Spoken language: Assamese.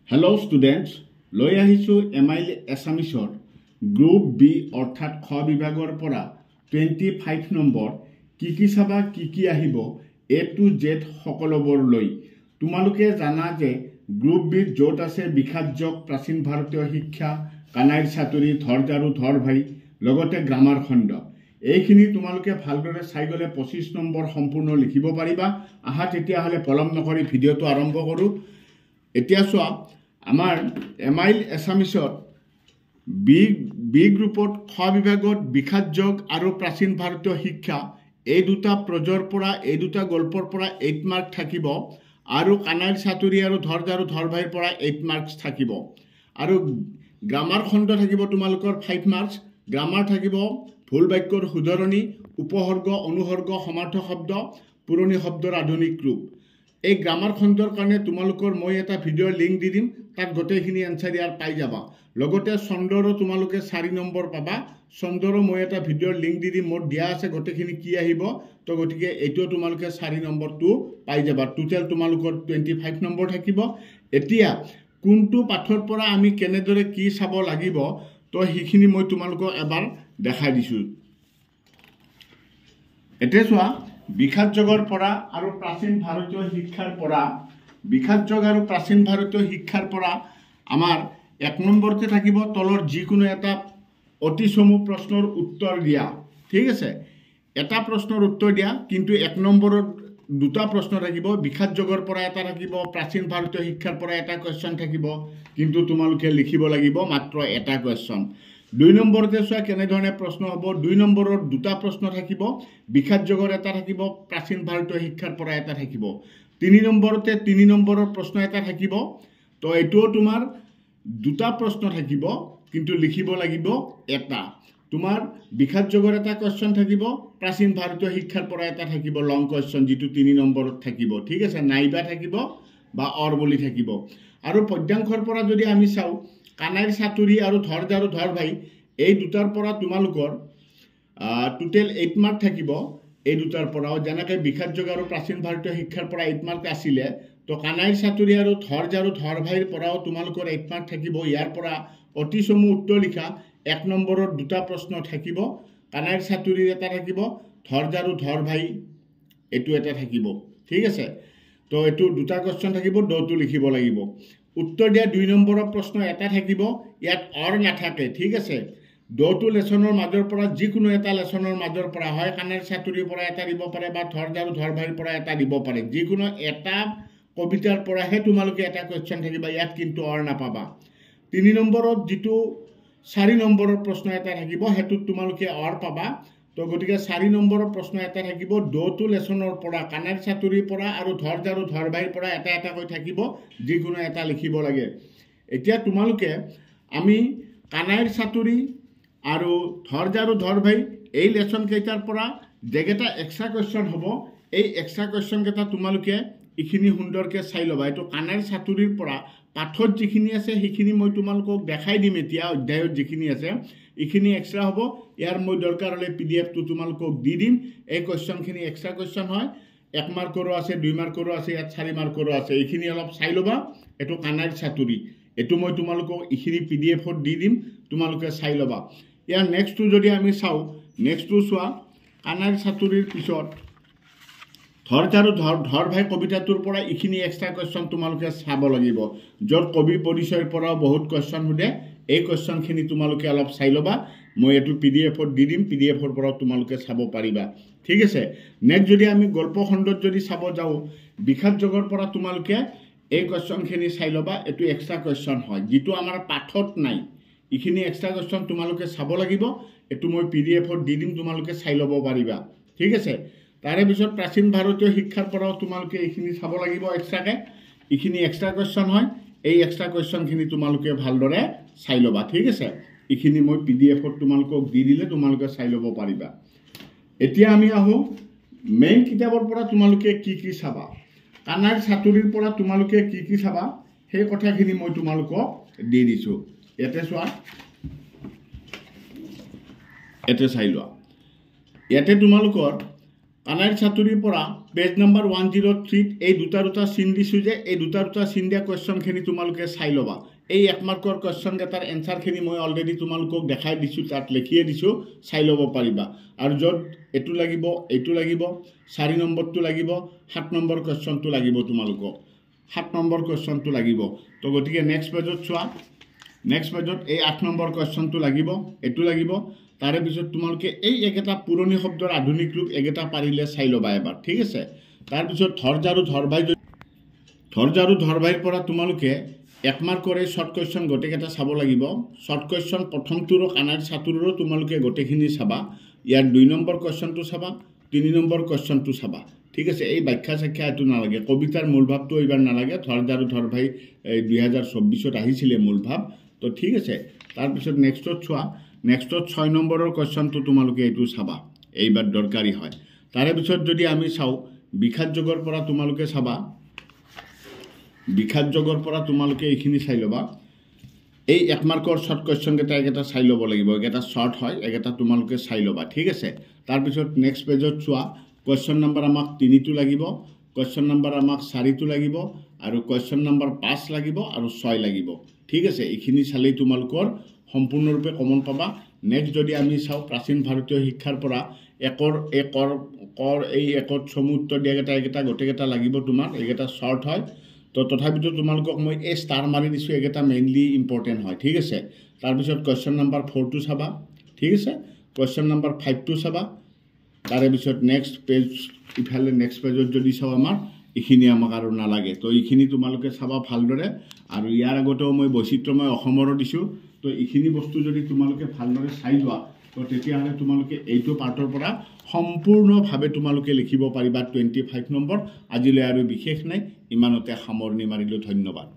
Hello students, লৈ আহিছো এমাইল এছামিছৰ গ্ৰুপ বি অৰ্থাৎ খ বিভাগৰ পৰা 25 নম্বৰ কি চাবা কি আহিব এ টু জেড সকলোবোৰ লৈ তোমালোকে জানা যে গ্ৰুপ বি য'ত আছে বিখ্যাত যোগ প্ৰাচীন ভাৰতীয় শিক্ষা কানাইৰ চাতুৰি ধৰজাৰু ধৰ ভাই লগতে গ্ৰামাৰ খণ্ড এইখিনি তোমালোকে ভালদৰে চাই গলে 25 নম্বৰ সম্পূৰ্ণ লিখিব পাৰিবা আহা তেতিয়া হলে পলম নকৰি ভিডিওটো আৰম্ভ কৰো এতিয়া চোৱা আমাৰ এমাইল এছামিছৰ বি গ্ৰুপত খ বিভাগত বিখ্যাত যোগ আৰু প্ৰাচীন ভাৰতীয় শিক্ষা এই দুটা প্ৰজৰ পৰা এই দুটা গল্পৰ পৰা 8 মাৰ্ক থাকিব আৰু কানাইৰ চাতুৰি আৰু ধৰজাৰু ধৰ ভাইৰ পৰা 8 মাৰ্কস থাকিব আৰু গ্ৰামাৰ খণ্ড থাকিব তোমালোকৰ 5 মাৰ্কস গ্ৰামাৰ থাকিব ভুল বাক্যৰ শুধৰণি উপসৰ্গ অনুসৰ্গ সমাৰ্থক শব্দ পুৰণি শব্দৰ আধুনিক ৰূপ এই গ্ৰামাৰ খণ্ডৰ কাৰণে তোমালোকৰ মই এটা ভিডিঅ'ৰ লিংক দি দিম তাত গোটেইখিনি আনসাৰ ইয়াৰ পাই যাবা লগতে চন্দ্ৰৰ তোমালোকে 4 নম্বৰ পাবা চন্দ্ৰৰ মই এটা ভিডিঅ'ৰ লিংক দি দিম মোৰ দিয়া আছে গোটেইখিনি কি আহিব তো গটিকে এটো তোমালোকে 4 নম্বৰটো পাই যাবা টোটাল তোমালোকৰ 25 নম্বৰ থাকিব এতিয়া কোনটো পাঠৰ পৰা আমি কেনেদৰে কি চাব লাগিব তো হিখিনি মই তোমালোকক এবাৰ দেখাই দিছো এতে চোৱা বিখ্যাত যোগৰ পৰা আৰু প্ৰাচীন ভাৰতীয় শিক্ষাৰ পৰা বিখ্যাত যোগ আৰু প্ৰাচীন ভাৰতীয় শিক্ষাৰ পৰা আমাৰ 1 নম্বৰতে থাকিব তলৰ যিকোনো এটা অতি চমু প্ৰশ্নৰ উত্তৰ দিয়া ঠিক আছে এটা প্ৰশ্নৰ উত্তৰ দিয়া কিন্তু 1 নম্বৰত দুটা প্ৰশ্ন থাকিব বিখ্যাত যোগৰ পৰা এটা থাকিব প্ৰাচীন ভাৰতীয় শিক্ষাৰ পৰা এটা কোৱেশ্চন থাকিব কিন্তু তোমালোকে লিখিব লাগিব মাত্ৰ এটা কোৱেশ্চন 2 নম্বৰতে চোৱা কেনে ধৰণে প্ৰশ্ন হ'ব 2 নম্বৰৰ দুটা প্ৰশ্ন থাকিব বিখ্যাত যোগৰ এটা থাকিব প্ৰাচীন ভাৰতীয় শিক্ষাৰ পৰা এটা থাকিব 3 নম্বৰতে 3 নম্বৰৰ প্ৰশ্ন এটা থাকিব তো এটো তোমাৰ দুটা প্ৰশ্ন থাকিব কিন্তু লিখিব লাগিব এটা তোমাৰ বিখ্যাত যোগৰ এটা কোৱেশ্চন থাকিব প্ৰাচীন ভাৰতীয় শিক্ষাৰ পৰা এটা থাকিব লং কোৱেশ্চন যেটো 3 নম্বৰত থাকিব ঠিক আছে নাইবা থাকিব বা অৰ বুলি থাকিব আৰু পদ্যাংশৰ পৰা যদি আমি চাও কানাইৰ চাতুৰি আৰু ধৰজাৰু ধৰ ভাই এই দুটাৰ পৰা তোমালোকৰ টোটাল 8 মাৰ্ক থাকিব এই দুটাৰ পৰাও যেনেকৈ বিখ্যাত যোগ আৰু প্ৰাচীন ভাৰতীয় শিক্ষাৰ পৰা 8 মাৰ্ক আছিলে তো কানাইৰ চাতুৰি আৰু ধৰজাৰু ধৰ ভাইৰ পৰাও তোমালোকৰ 8 মাৰ্ক থাকিব ইয়াৰ পৰা অতি চমু উত্তৰ লিখা 1 নম্বৰৰ দুটা প্ৰশ্ন থাকিব কানাইৰ চাতুৰিৰ এটা থাকিব ধৰজাৰু ধৰ ভাই এটো এটা থাকিব ঠিক আছে তো এটো দুটা কোৱেশ্চন থাকিব দুটো লিখিব লাগিব উত্তৰ দিয়া 2 নম্বৰৰ প্ৰশ্ন এটা থাকিব ইয়াত অৰ নাথাকে ঠিক আছে দুটো লেসনৰ মাজৰ পৰা যিকোনো এটা লেসনৰ মাজৰ পৰা হয় কানাইৰ চাতুৰিৰ পৰা এটা দিব পাৰে বা ধৰজাৰু ধৰ ভাইৰ পৰা এটা দিব পাৰে যিকোনো এটা কবিতাৰ পৰা হে তোমালোকে এটা কোৱেশ্চন থাকিবা ইয়াত কিন্তু অৰ নাপাবা 3 নম্বৰত যেটো 4 নম্বৰৰ প্ৰশ্ন এটা থাকিব হেতু তোমালোকে অৰ পাবা তো গটিকে 4 নম্বৰৰ প্ৰশ্ন এটা থাকিব দুটো লেসনৰ পৰা কানাইৰ চাতুৰিৰ পৰা আৰু ধৰজাৰু ধৰ ভাইৰ পৰা এটা এটা কৈ থাকিব যিকোনো এটা লিখিব লাগে এতিয়া তোমালোকে আমি কানাইৰ চাতুৰি আৰু ধৰজাৰু ধৰ ভাই এই লেসন কেইটাৰ পৰা যেগেটা এক্সট্ৰা কোৱেশ্চন হ'ব এই এক্সট্ৰা কোৱেশ্চন কেইটা তোমালোকে ইখিনি সুন্দৰকে চাই লবা এটো কানাইৰ চাতুৰিৰ পৰা পাঠত যিখিনি আছে সেইখিনি মই তোমালোকক দেখাই দিম এতিয়া অধ্যায়ত যিখিনি আছে ইখিনি এক্সট্ৰা হ'ব ইয়াৰ মই দৰকাৰ হলে পিডিএফ টো তোমালোকক দি দিম এই কোৱেশ্চনখিনি এক্সট্ৰা কোৱেশ্চন হয় 1 মাৰ্কৰো আছে 2 মাৰ্কৰো আছে ইয়াত 4 মাৰ্কৰো আছে এইখিনি অলপ চাই লবা এটো কানাইৰ চাতুৰি এটো মই তোমালোকক ইখিনি পিডিএফত দি দিম তোমালোকে চাই লবা ইয়াৰ নেক্সট টু যদি আমি চাও নেক্সট টু চোৱা কানাইৰ চাতুৰিৰ পিছত ধৰজাৰু ধৰ ভাই কবিতাটোৰ পৰা ইখিনি এক্সট্ৰা কোৱেশ্চন তোমালোকে চাব লাগিব যত কবি পৰিচয়ৰ পৰা বহুত কোৱেশ্চন हुदे এই কোৱেশ্চনখিনি তোমালোকে অলপ চাই লবা মই এটো পিডিএফত দি দিম পিডিএফৰ পৰা তোমালোকে চাব পাৰিবা ঠিক আছে নেক্সট যদি আমি গল্প খণ্ডত যদি চাব যাও বিখ্যাত যোগৰ পৰা তোমালোকে এই কোৱেশ্চনখিনি চাই লবা এটো এক্সট্ৰা কোৱেশ্চন হয় যেটো আমাৰ পাঠত নাই ইখিনি এক্সট্ৰা কোৱেশ্চন তোমালোকে চাব লাগিব এটো মই পিডিএফত দি দিম তোমালোকে চাই লব পাৰিবা ঠিক আছে তাৰে পিছত প্ৰাচীন ভাৰতীয় শিক্ষাৰ পৰা তোমালোকে ইখিনি চাব লাগিব এক্সট্ৰাকে ইখিনি এক্সট্ৰা কোৱেশ্চন হয় এই এক্সট্ৰা কোৱেশ্চনখিনি তোমালোকে ভালদৰে চাই লবা ঠিক আছে ইখিনি মই পিডিএফত তোমালোকক দি দিলে তোমালোকে চাই লব পাৰিবা এতিয়া আমি আহো মেইন কিতাপৰ পৰা তোমালোকে কি চাবা কানাইৰ চাতুৰিৰ পৰা তোমালোকে কি চাবা সেই কথাখিনি মই তোমালোকক দি দিছো এতে চোৱা এতে চাই লোৱা ইয়াতে তোমালোকৰ কানাইৰ চাতুৰীৰ পৰা পেজ নম্বৰ 103 এই দুটা চিন দিছোঁ যে এই দুটা চিন দিয়া কুৱেশ্যনখিনি তোমালোকে চাই ল'বা। এই 1 মাৰ্কৰ কুৱেশ্যন কেইটাৰ এনচাৰখিনি মই অলৰেডি তোমালোকক দেখাই দিছোঁ, তাত লিখিয়ে দিছোঁ, চাই ল'ব পাৰিবা। আৰু য'ত এইটো লাগিব, 4 নম্বৰটো লাগিব, 7 নম্বৰ কুৱেশ্যনটো লাগিব তোমালোকক, 7 নম্বৰ কুৱেশ্যনটো লাগিব। তো গতিকে নেক্সট পেজত চোৱা, নেক্সট পেজত এই 8 নম্বৰ কুৱেশ্যনটো লাগিব, এইটো লাগিব। তাৰে পিছত তোমালোকে এই একেটা পুৰণি শব্দৰ আধুনিক ৰূপ একেটা পাৰিলে চাই ল'বা এবাৰ, ঠিক আছে। তাৰপিছত ধৰ ভাইৰ পৰা তোমালোকে 1 মাৰ্কৰ এই শ্বৰ্ট কুৱেশ্যন গোটেইকেইটা চাব লাগিব। শ্বৰ্ট কুৱেশ্যন প্ৰথমটোৰো কানাইৰ চাতুৰৰো তোমালোকে গোটেইখিনি চাবা। ইয়াৰ 2 নম্বৰ কুৱেশ্যনটো চাবা, 3 নম্বৰ কুৱেশ্যনটো চাবা, ঠিক আছে। এই ব্যাখ্যা চাখ্যা এইটো নালাগে, কবিতাৰ মূল ভাৱটো এইবাৰ নালাগে। ধৰ ভাই 2024 আহিছিলে মূল ভাৱ, তো ঠিক আছে। তাৰপিছত নেক্সটত চোৱা, নেক্সটত 6 নম্বৰৰ কুৱেশ্যনটো তোমালোকে এইটো চাবা, এইবাৰ দৰকাৰী হয়। তাৰে পিছত যদি আমি চাওঁ বিখ্যাত যোগৰ পৰা তোমালোকে চাবা, বিখ্যাত যোগৰ পৰা তোমালোকে এইখিনি চাই ল'বা। এই 1 মাৰ্কৰ শ্বৰ্ট কুৱেশ্যন কেইটা একেটা চাই ল'ব লাগিব, একেটা শ্বৰ্ট হয়, একেটা তোমালোকে চাই ল'বা, ঠিক আছে। তাৰপিছত নেক্সট পেজত চোৱা, কুৱেশ্যন নম্বৰ আমাক 3টো লাগিব, কুৱেশ্যন নম্বৰ আমাক 4টো লাগিব, আৰু কুৱেশ্যন নম্বৰ 5 লাগিব আৰু 6 লাগিব, ঠিক আছে। এইখিনি চালেই তোমালোকৰ সম্পূৰ্ণৰূপে কমন পাবা। নেক্সট যদি আমি চাওঁ প্ৰাচীন ভাৰতীয় শিক্ষাৰ পৰা এই একত চমু উত্তৰ দিয়াকেইটা এইকেইটা গোটেইকেইটা লাগিব তোমাৰ, এইকেইটা শ্বৰ্ট হয়। তো তথাপিতো তোমালোকক মই এই ষ্টাৰ মাৰি দিছোঁ, এইকেইটা মেইনলি ইম্পৰ্টেণ্ট হয়, ঠিক আছে। তাৰপিছত কুৱেশ্যন নম্বৰ 4টো চাবা, ঠিক আছে। কুৱেশ্যন নম্বৰ 5টো চাবা। তাৰে পিছত নেক্সট পেজ, ইফালে নেক্সট পেজত যদি চাওঁ আমাৰ এইখিনি আমাক আৰু নালাগে। তো এইখিনি তোমালোকে চাবা ভালদৰে। আৰু ইয়াৰ আগতেও মই বৈচিত্ৰ্যময় অসমৰো দিছোঁ। তো এইখিনি বস্তু যদি তোমালোকে ভালদৰে চাই লোৱা, তো তেতিয়াহ'লে তোমালোকে এইটো পাৰ্টৰ পৰা সম্পূৰ্ণভাৱে তোমালোকে লিখিব পাৰিবা 25 নম্বৰ। আজিলৈ আৰু বিশেষ নাই, ইমানতে সামৰণি মাৰিলোঁ, ধন্যবাদ।